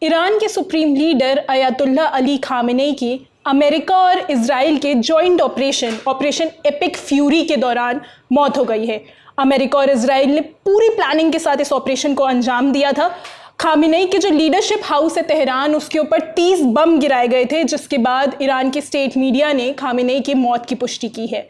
Iran के supreme leader Ayatollah Ali Khamenei की America और इजराइल के जॉइंट ऑपरेशन एपिक फ्यूरी के दौरान मौत हो गई है। अमेरिका और इजराइल ने पूरी प्लानिंग के साथ इस ऑपरेशन को अंजाम दिया था। खामेनेई के जो लीडरशिप हाउस है तेहरान, उसके ऊपर 30 बम गिराए गए थे, जिसके बाद ईरान के स्टेट मीडिया ने खामेनेई की मौत की पुष्टि की है।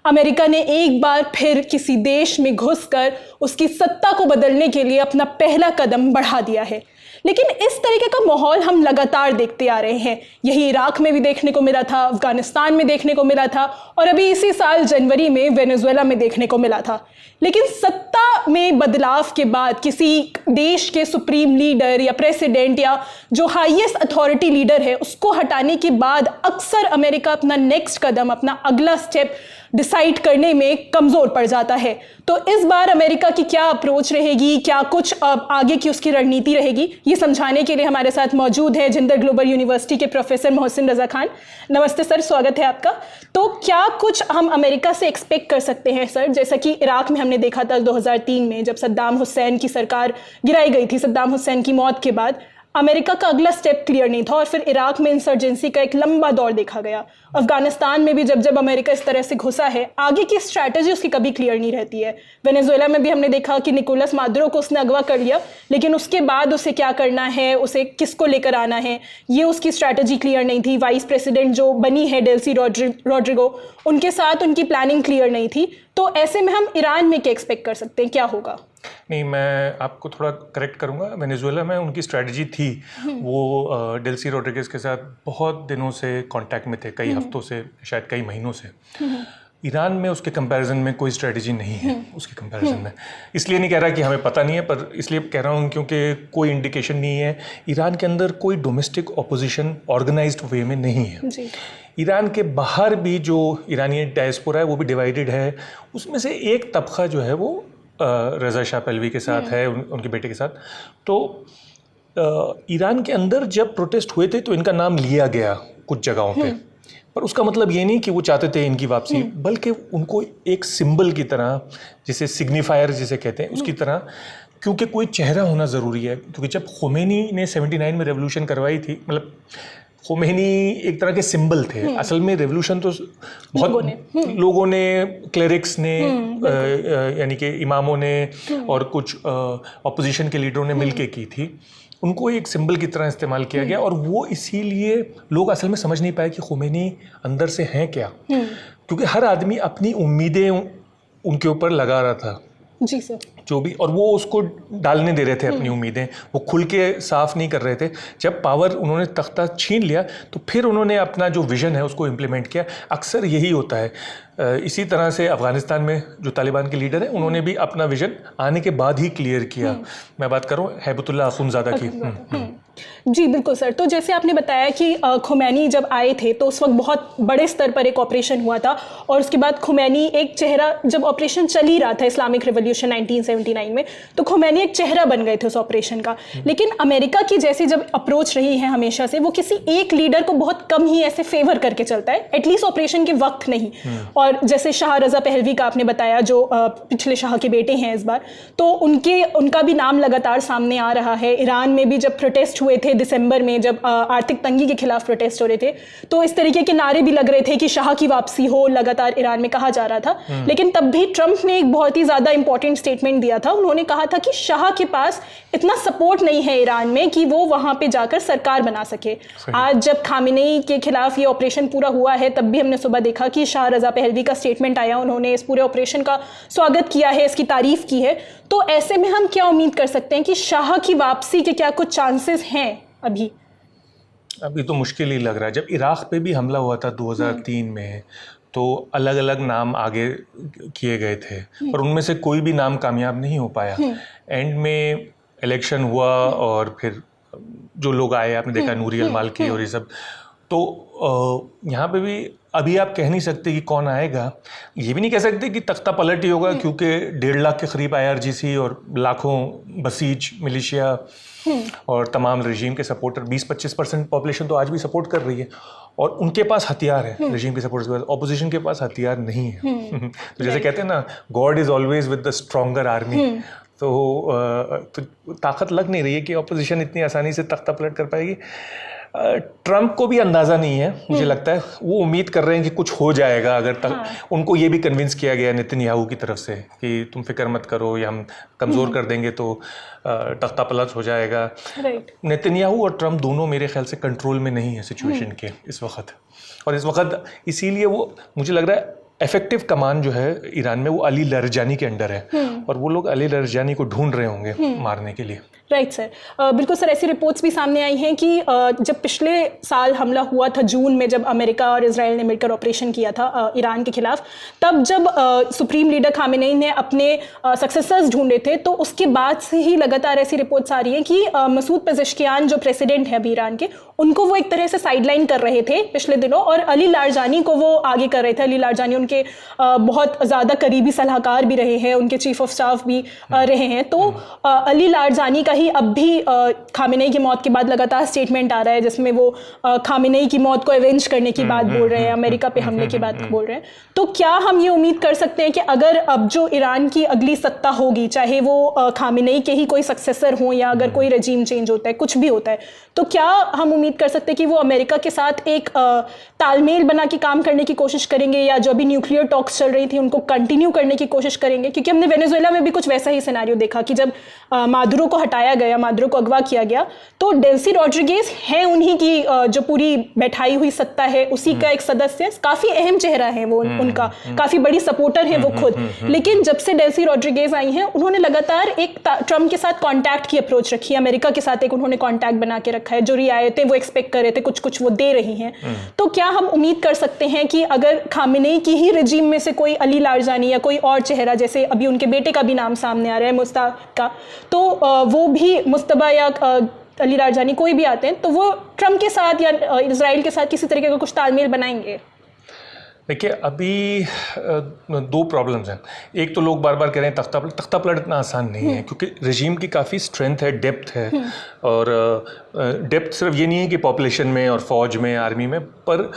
अमेरिका ने एक बार फिर किसी देश में घुसकर उसकी सत्ता को बदलने के लिए अपना पहला कदम बढ़ा दिया है। लेकिन इस तरीके का माहौल हम लगातार देखते आ रहे हैं। यही इराक में भी देखने को मिला था, अफगानिस्तान में देखने को मिला था और अभी इसी साल जनवरी में वेनेजुएला में देखने को मिला था। लेकिन सत्ता में बदलाव के बाद किसी देश के सुप्रीम लीडर या प्रेसिडेंट या जो हाईएस्ट अथॉरिटी लीडर है, उसको हटाने के बाद अक्सर अमेरिका अपना नेक्स्ट कदम, अपना अगला स्टेप डिसाइड करने में कमज़ोर पड़ जाता है। तो इस बार अमेरिका की क्या अप्रोच रहेगी, क्या कुछ आगे की उसकी रणनीति रहेगी, ये समझाने के लिए हमारे साथ मौजूद है जिंदर ग्लोबल यूनिवर्सिटी के प्रोफेसर मोहसिन रज़ा खान। नमस्ते सर, स्वागत है आपका। तो क्या कुछ हम अमेरिका से एक्सपेक्ट कर सकते हैं सर? जैसा कि इराक में हमने देखा था 2003 में, जब सद्दाम हुसैन की सरकार गिराई गई थी, सद्दाम हुसैन की मौत के बाद अमेरिका का अगला स्टेप क्लियर नहीं था और फिर इराक में इंसर्जेंसी का एक लंबा दौर देखा गया। अफगानिस्तान में भी जब अमेरिका इस तरह से घुसा है, आगे की स्ट्रैटेजी उसकी कभी क्लियर नहीं रहती है। वेनेजुएला में भी हमने देखा कि निकोलस मादुरो को उसने अगवा कर लिया, लेकिन उसके बाद उसे क्या करना है, उसे किसको लेकर आना है, ये उसकी स्ट्रैटेजी क्लियर नहीं थी। वाइस प्रेसिडेंट जो बनी है डेल्सी रोड्रिगो, उनके साथ उनकी प्लानिंग क्लियर नहीं थी। तो ऐसे में हम ईरान में क्या एक्सपेक्ट कर सकते हैं, क्या होगा? नहीं, मैं आपको थोड़ा करेक्ट करूंगा। वेनेजुएला में उनकी स्ट्रैटेजी थी, वो डेल्सी रोड्रिगेज के साथ बहुत दिनों से कांटेक्ट में थे, कई हफ्तों से, शायद कई महीनों से। ईरान में उसके कंपैरिजन में कोई स्ट्रैटेजी नहीं है उसके कंपैरिजन में। इसलिए नहीं कह रहा कि हमें पता नहीं है, पर इसलिए कह रहा हूँ क्योंकि कोई इंडिकेशन नहीं है। ईरान के अंदर कोई डोमेस्टिक ऑपोजिशन ऑर्गेनाइज्ड वे में नहीं है जी। ईरान के बाहर भी जो ईरानी डायस्पोरा है वो भी डिवाइडेड है। उसमें से एक तबका जो है वो रज़ा शाह पहलवी के साथ है, उनके बेटे के साथ। तो ईरान के अंदर जब प्रोटेस्ट हुए थे तो इनका नाम लिया गया कुछ जगहों पे, पर उसका मतलब ये नहीं कि वो चाहते थे इनकी वापसी, बल्कि उनको एक सिंबल की तरह, जिसे सिग्निफायर जिसे कहते हैं, उसकी तरह, क्योंकि कोई चेहरा होना ज़रूरी है। क्योंकि जब खोमेनी ने 79 में रेवोल्यूशन करवाई थी, मतलब खोमेनी एक तरह के सिंबल थे। असल में रेवोल्यूशन तो बहुत लोगों ने, क्लेरिक्स ने, यानी कि इमामों ने और कुछ ऑपोजिशन के लीडरों ने मिलके की थी। उनको एक सिंबल की तरह इस्तेमाल किया गया और वो इसीलिए लोग असल में समझ नहीं पाए कि खोमेनी अंदर से हैं क्या, क्योंकि हर आदमी अपनी उम्मीदें उनके ऊपर लगा रहा था जी सर, जो भी, और वो उसको डालने दे रहे थे अपनी उम्मीदें, वो खुल के साफ नहीं कर रहे थे। जब पावर उन्होंने तख्ता छीन लिया तो फिर उन्होंने अपना जो विज़न है उसको इम्प्लीमेंट किया। अक्सर यही होता है। इसी तरह से अफ़गानिस्तान में जो तालिबान के लीडर हैं, उन्होंने भी अपना विज़न आने के बाद ही क्लियर किया। मैं बात कर रहा हूँ हैबतुल्लाह अख़ुंज़ादा की। जी बिल्कुल सर। तो जैसे आपने बताया कि खुमैनी जब आए थे तो उस वक्त बहुत बड़े स्तर पर एक ऑपरेशन हुआ था और उसके बाद खुमैनी एक चेहरा, जब ऑपरेशन चल ही रहा था इस्लामिक रिवॉल्यूशन 1979 में, तो खुमैनी एक चेहरा बन गए थे उस ऑपरेशन का। लेकिन अमेरिका की जैसी जब अप्रोच रही है हमेशा से, वो किसी एक लीडर को बहुत कम ही ऐसे फेवर करके चलता है, एटलीस्ट ऑपरेशन के वक्त नहीं। और जैसे शाह रज़ा पहलवी का आपने बताया, जो पिछले शाह के बेटे हैं इस बार, तो उनका भी नाम लगातार सामने आ रहा है। ईरान में भी जब प्रोटेस्ट हुए थे दिसंबर में, जब आर्थिक तंगी के खिलाफ प्रोटेस्ट हो रहे थे, तो इस तरीके के नारे भी लग रहे थे कि शाह की वापसी हो, लगातार ईरान में कहा जा रहा था। लेकिन तब भी ट्रंप ने एक बहुत ही ज़्यादा इंपॉर्टेंट स्टेटमेंट दिया था। उन्होंने कहा था कि शाह के पास इतना सपोर्ट नहीं है ईरान में कि वो वहाँ पे जाकर सरकार बना सके। आज जब खामेनेई के खिलाफ ये ऑपरेशन पूरा हुआ है, तब भी हमने सुबह देखा कि शाह रज़ा पहलवी का स्टेटमेंट आया, उन्होंने इस पूरे ऑपरेशन का स्वागत किया है, इसकी तारीफ की है। तो ऐसे में हम क्या उम्मीद कर सकते हैं कि शाह की वापसी के क्या कुछ चांसेस हैं? अभी तो मुश्किल ही लग रहा है। जब इराक पे भी हमला हुआ था 2003 में, तो अलग अलग नाम आगे किए गए थे, पर उनमें से कोई भी नाम कामयाब नहीं हो पाया। एंड में इलेक्शन हुआ और फिर जो लोग आए, आपने देखा नूरी अल मालिकी और ये सब। तो यहाँ पे भी अभी आप कह नहीं सकते कि कौन आएगा, ये भी नहीं कह सकते कि तख्ता पलट ही होगा, क्योंकि 1.5 लाख के करीब IRGC और लाखों बसीज मिलिशिया और तमाम रजीम के सपोर्टर, 20-25% पॉपुलेशन तो आज भी सपोर्ट कर रही है और उनके पास हथियार है। रजीम के सपोर्टर्स के पास, ऑपोजिशन के पास हथियार नहीं है। तो जैसे कहते हैं ना, God is always with the stronger army. तो ताकत लग नहीं रही है कि ऑपोजिशन इतनी आसानी से तख्ता पलट कर पाएगी। ट्रंप को भी अंदाज़ा नहीं है, मुझे लगता है वो उम्मीद कर रहे हैं कि कुछ हो जाएगा अगर उनको ये भी कन्विंस किया गया नेतन्याहू की तरफ से कि तुम फिक्र मत करो, या हम कमज़ोर कर देंगे तो तख्ता पलट हो जाएगा। नेतन्याहू और ट्रंप दोनों मेरे ख्याल से कंट्रोल में नहीं है सिचुएशन के इस वक्त, और इस वक्त इसीलिए वो मुझे लग रहा है इफेक्टिव कमान जो है ईरान में वो अली लारजानी के अंडर है, और वो लोग अली लारजानी को ढूंढ रहे होंगे मारने के लिए। राइट सर, बिल्कुल सर, ऐसी रिपोर्ट्स भी सामने आई हैं कि जब पिछले साल हमला हुआ था जून में, जब अमेरिका और इजराइल ने मिलकर ऑपरेशन किया था ईरान के खिलाफ, तब जब सुप्रीम लीडर खामेनेई ने अपने सक्सेसर्स ढूंढे थे, तो उसके बाद से ही लगातार ऐसी रिपोर्ट्स आ रही हैं कि मसूद पेज़ेश्कियान जो प्रेसिडेंट है अभी ईरान के, उनको वो एक तरह से साइडलाइन कर रहे थे पिछले दिनों, और अली लारजानी को वो आगे कर रहे थे। अली लारजानी उनके बहुत ज़्यादा करीबी सलाहकार भी रहे हैं, उनके चीफ ऑफ स्टाफ भी रहे हैं। तो अली लारजानी का ही अब भी खामेनेई की मौत के बाद लगातार स्टेटमेंट आ रहा है जिसमें वो खामेनेई की मौत को एवेंज करने की बात बोल रहे हैं, अमेरिका पे हमले की बात बोल रहे हैं। तो क्या हम ये उम्मीद कर सकते हैं कि अगर अब जो ईरान की अगली सत्ता होगी, चाहे वो खामेनेई के ही कोई सक्सेसर हो या अगर कोई रजीम चेंज होता है, कुछ भी होता है, तो क्या हम उम्मीद कर सकते हैं कि वो अमेरिका के साथ एक तालमेल बना के काम करने की कोशिश करेंगे, या जो अभी न्यूक्लियर टॉक्स चल रही थी उनको कंटिन्यू करने की कोशिश करेंगे? क्योंकि हमने वेनेजुएला में भी कुछ वैसा ही सिनेरियो देखा कि जब मादुरो को हटाया गया, मादुरो को अगवा किया गया, तो डेल्सी रॉड्रिगेज है उन्हीं की जो पूरी बैठाई हुई सत्ता है उसी का एक सदस्य, काफी अहम चेहरा है वो, उनका काफी बड़ी सपोर्टर है वो खुद। लेकिन जब से डेल्सी रॉड्रिगेज आई हैं, उन्होंने लगातार एक ट्रम्प के साथ कॉन्टैक्ट की अप्रोच रखी है, अमेरिका के साथ एक उन्होंने कॉन्टैक्ट बना के रखा है, जो रियायतें वो एक्सपेक्ट कर रहे थे कुछ कुछ वो दे रही हैं। तो क्या हम उम्मीद कर सकते हैं कि अगर खामेनेई की ही रजीम में से कोई अली लारजानी या कोई और चेहरा, जैसे अभी उनके बेटे का भी नाम सामने आ रहा है मुस्तबा का, तो वो भी मुस्तबा या अली लारजानी कोई भी आते हैं, तो वो ट्रम्प के साथ या इजराइल के साथ किसी तरीके का कुछ तालमेल बनाएंगे? देखिए, अभी दो प्रॉब्लम्स हैं। एक तो लोग बार बार कह रहे हैं तख्ता पलट इतना आसान नहीं है, क्योंकि रजीम की काफ़ी स्ट्रेंथ है, डेप्थ है, और डेप्थ सिर्फ ये नहीं है कि पॉपुलेशन में और फौज में, आर्मी में, पर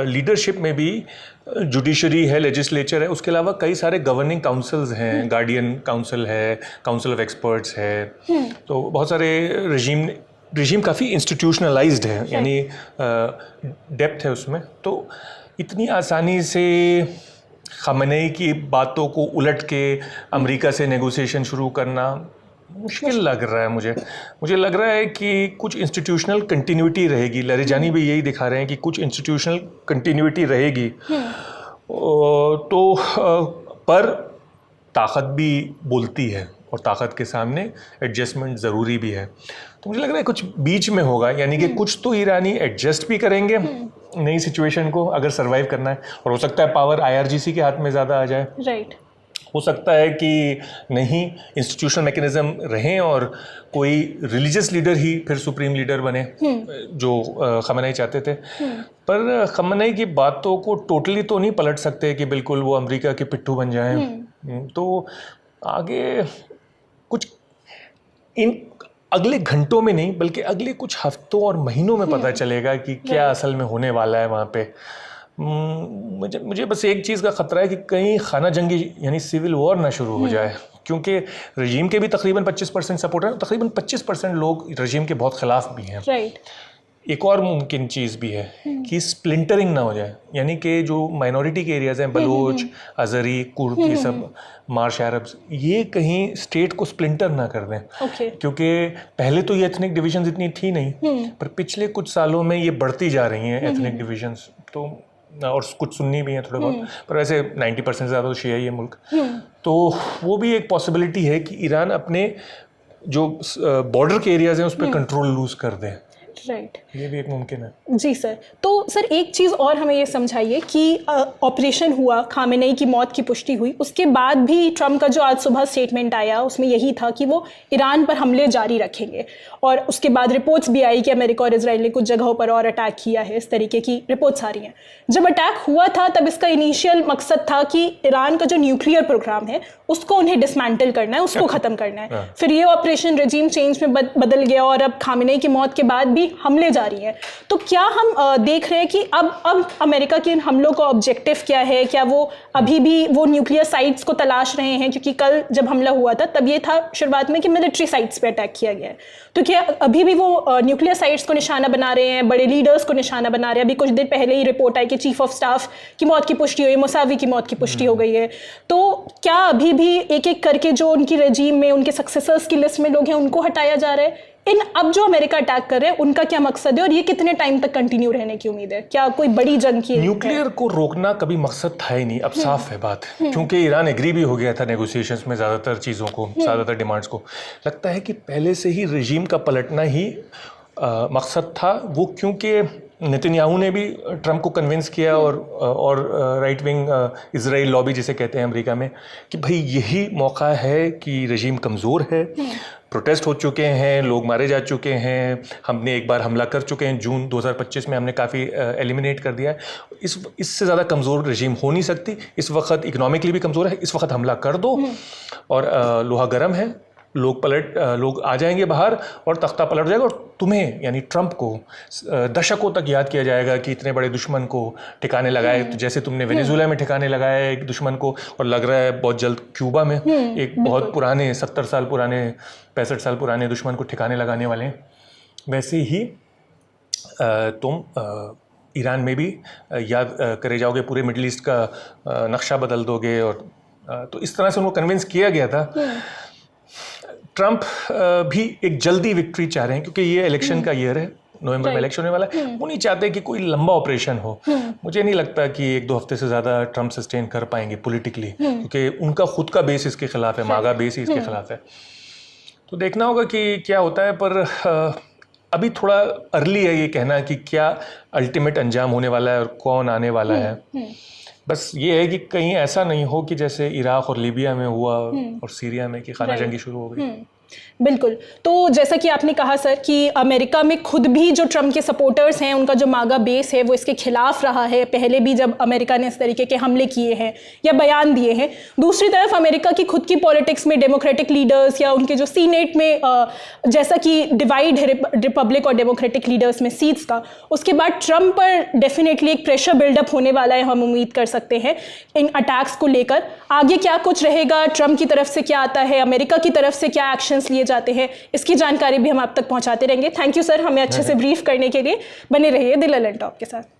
लीडरशिप में भी जुडिशरी है, लेजिस्लेचर है, उसके अलावा कई सारे गवर्निंग काउंसिल्स हैं, गार्डियन काउंसिल है, काउंसिल ऑफ एक्सपर्ट्स है, तो बहुत सारे रजीम काफ़ी इंस्टीट्यूशनलाइज्ड है, यानी डेप्थ है उसमें। तो इतनी आसानी से खामेनेई की बातों को उलट के अमेरिका से नेगोशिएशन शुरू करना मुश्किल लग रहा है मुझे लग रहा है कि कुछ इंस्टीट्यूशनल कंटिन्यूटी रहेगी। लारजानी भी यही दिखा रहे हैं कि कुछ इंस्टीट्यूशनल कंटिन्यूटी रहेगी, तो पर ताकत भी बोलती है, और ताकत के सामने एडजस्टमेंट ज़रूरी भी है। तो मुझे लग रहा है कुछ बीच में होगा, यानी कि कुछ तो ईरानी एडजस्ट भी करेंगे नई सिचुएशन को अगर सरवाइव करना है, और हो सकता है पावर IRGC के हाथ में ज़्यादा आ जाए। राइट। हो सकता है कि नहीं, इंस्टीट्यूशनल मैकेनिज्म रहें और कोई रिलीजियस लीडर ही फिर सुप्रीम लीडर बने, जो खामेनेई चाहते थे। पर खामेनेई की बातों को टोटली तो नहीं पलट सकते कि बिल्कुल वो अमेरिका के पिट्ठू बन जाएं। तो आगे कुछ इन अगले घंटों में नहीं, बल्कि अगले कुछ हफ्तों और महीनों में पता चलेगा कि क्या असल में होने वाला है वहाँ पे। मुझे बस एक चीज़ का ख़तरा है कि कहीं खाना जंगी यानी सिविल वॉर ना शुरू हो जाए, क्योंकि रजीम के भी तकरीबन 25% सपोर्ट है, तकरीबन 25% लोग रजीम के बहुत ख़िलाफ़ भी हैं। राइट। एक और मुमकिन चीज़ भी है कि स्प्लिंटरिंग ना हो जाए, यानी कि जो माइनॉरिटी के एरियाज़ हैं, बलोच, अज़री, कुर्द, ये सब मार्श अरब्स, ये कहीं स्टेट को स्प्लिंटर ना कर दें। क्योंकि पहले तो ये एथनिक डिविजन्स इतनी थी नहीं, पर पिछले कुछ सालों में ये बढ़ती जा रही हैं एथनिक डिविजन्स, तो और कुछ सुन्नी भी हैं थोड़े बहुत, पर वैसे 90% ज़्यादा तो शिया ही है मुल्क। तो वो भी एक पॉसिबिलिटी है कि ईरान अपने जो बॉर्डर के एरियाज़ हैं उस पर कंट्रोल लूज़ कर दें। राइट, ये भी एक मुमकिन है। जी सर। तो सर एक चीज़ और हमें ये समझाइए कि ऑपरेशन हुआ, खामेनेई की मौत की पुष्टि हुई, उसके बाद भी ट्रम्प का जो आज सुबह स्टेटमेंट आया उसमें यही था कि वो ईरान पर हमले जारी रखेंगे, और उसके बाद रिपोर्ट्स भी आई कि अमेरिका और इजराइल ने कुछ जगहों पर और अटैक किया है, इस तरीके की रिपोर्ट्स आ रही हैं। जब अटैक हुआ था तब इसका इनिशियल मकसद था कि ईरान का जो न्यूक्लियर प्रोग्राम है उसको उन्हें डिसमेंटल करना है, उसको ख़त्म करना है। फिर ये ऑपरेशन रजीम चेंज में बदल गया, और अब खामेनेई की मौत के बाद भी भी हमले जारी हैं। तो क्या हम देख रहे हैं कि अब अमेरिका के इन हमलों का ऑब्जेक्टिव क्या है? क्या वो अभी भी वो न्यूक्लियर साइट्स को तलाश रहे हैं? क्योंकि कल जब हमला हुआ था तब ये था शुरुआत में कि मिलिट्री साइट्स पे अटैक किया गया है, तो क्या अभी भी वो न्यूक्लियर साइट्स को निशाना बना रहे हैं, बड़े लीडर्स को निशाना बना रहे हैं? अभी कुछ देर पहले ही रिपोर्ट आई कि चीफ ऑफ स्टाफ की मौत की पुष्टि हुई, मुसावी की मौत की पुष्टि हो गई है। तो क्या अभी भी एक एक करके जो उनकी रेजीम में उनके सक्सेसर्स की लिस्ट में लोग हैं उनको हटाया जा रहा है? अब जो अमेरिका अटैक कर रहे हैं उनका क्या मकसद है और ये कितने टाइम तक कंटिन्यू रहने की उम्मीद है? क्या कोई बड़ी जंग की न्यूक्लियर को रोकना कभी मकसद था ही नहीं, अब साफ है बात। क्योंकि ईरान एग्री भी हो गया था नेगोशिएशंस में ज़्यादातर चीज़ों को, ज़्यादातर डिमांड्स को। लगता है कि पहले से ही रेजीम का पलटना ही मकसद था वो, क्योंकि नेतन्याहू ने भी ट्रंप को कन्विंस किया और राइट विंग इजराइल लॉबी जिसे कहते हैं अमेरिका में, कि भाई यही मौका है कि रेजीम कमज़ोर है, प्रोटेस्ट हो चुके हैं, लोग मारे जा चुके हैं, हमने एक बार हमला कर चुके हैं, जून 2025 में हमने काफ़ी एलिमिनेट कर दिया है, इससे ज़्यादा कमज़ोर रेजीम हो नहीं सकती, इस वक्त इकोनॉमिकली भी कमज़ोर है, इस वक्त हमला कर दो और लोहा गर्म है, लोग आ जाएंगे बाहर और तख्ता पलट जाएगा और तुम्हें यानी ट्रंप को दशकों तक याद किया जाएगा कि इतने बड़े दुश्मन को ठिकाने लगाए, तो जैसे तुमने वेनेजुएला में ठिकाने लगाया एक दुश्मन को, और लग रहा है बहुत जल्द क्यूबा में एक बहुत पुराने 70 साल पुराने 65 साल पुराने दुश्मन को ठिकाने लगाने वाले हैं, वैसे ही तुम ईरान में भी याद करे जाओगे, पूरे मिडिल ईस्ट का नक्शा बदल दोगे। और तो इस तरह से उनको कन्विंस किया गया था। ट्रंप भी एक जल्दी विक्ट्री चाह रहे हैं क्योंकि ये इलेक्शन का ईयर है, नवंबर में इलेक्शन होने वाला है। वो नहीं चाहते कि कोई लंबा ऑपरेशन हो। मुझे नहीं लगता कि 1-2 हफ्ते से ज़्यादा ट्रंप सस्टेन कर पाएंगे पॉलिटिकली, क्योंकि उनका खुद का बेस इसके खिलाफ है, मागा बेस ही इसके खिलाफ है। तो देखना होगा कि क्या होता है, पर अभी थोड़ा अर्ली है ये कहना कि क्या अल्टीमेट अंजाम होने वाला है और कौन आने वाला है। बस ये है कि कहीं ऐसा नहीं हो कि जैसे इराक और लीबिया में हुआ और सीरिया में कि खाना जंगी शुरू हो गई। बिल्कुल। तो जैसा कि आपने कहा सर कि अमेरिका में खुद भी जो ट्रंप के सपोर्टर्स हैं, उनका जो मागा बेस है वो इसके खिलाफ रहा है, पहले भी जब अमेरिका ने इस तरीके के हमले किए हैं या बयान दिए हैं। दूसरी तरफ अमेरिका की खुद की पॉलिटिक्स में डेमोक्रेटिक लीडर्स या उनके जो सीनेट में जैसा कि डिवाइड है रिपब्लिक और डेमोक्रेटिक लीडर्स में सीट्स का, उसके बाद ट्रंप पर डेफिनेटली एक प्रेशर बिल्डअप होने वाला है, हम उम्मीद कर सकते हैं इन अटैक्स को लेकर। आगे क्या कुछ रहेगा, ट्रंप की तरफ से क्या आता है, अमेरिका की तरफ से क्या एक्शन लिए जाते हैं, इसकी जानकारी भी हम आप तक पहुंचाते रहेंगे। थैंक यू सर, हमें अच्छे से ब्रीफ करने के लिए। बने रहिए द ललन टॉक के साथ।